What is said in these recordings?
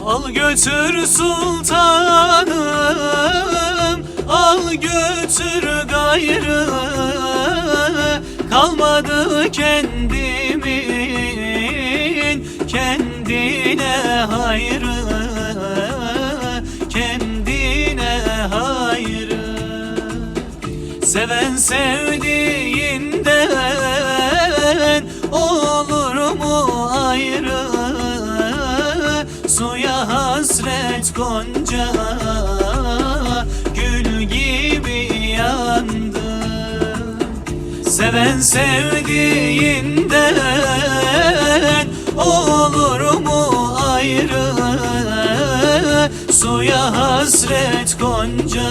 Al götür sultanım, al götür gayrı, kalmadı kendimin kendine hayrı, kendine hayrı. Seven sevdiğinden olur mu ayrı? Suya hasret gonca gül gibi yandı. Seven sevdiğinden olur mu ayrı? Suya hasret gonca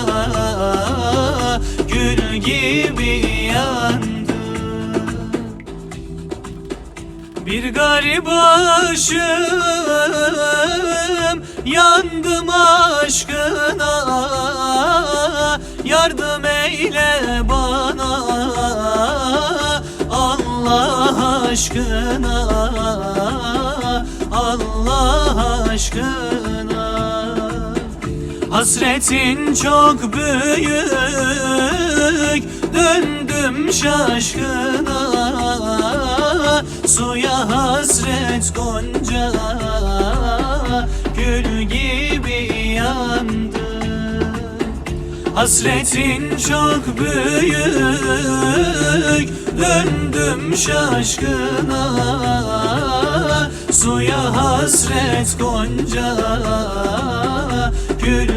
gül gibi yandı. Bir garip aşığım, yandım aşkına, yardım eyle bana Allah aşkına, Allah aşkına. Hasretin çok büyük, döndüm şaşkına, suya hasret gonca gül gibi yandı. Hasretin çok büyük, döndüm şaşkına, suya hasret gonca gül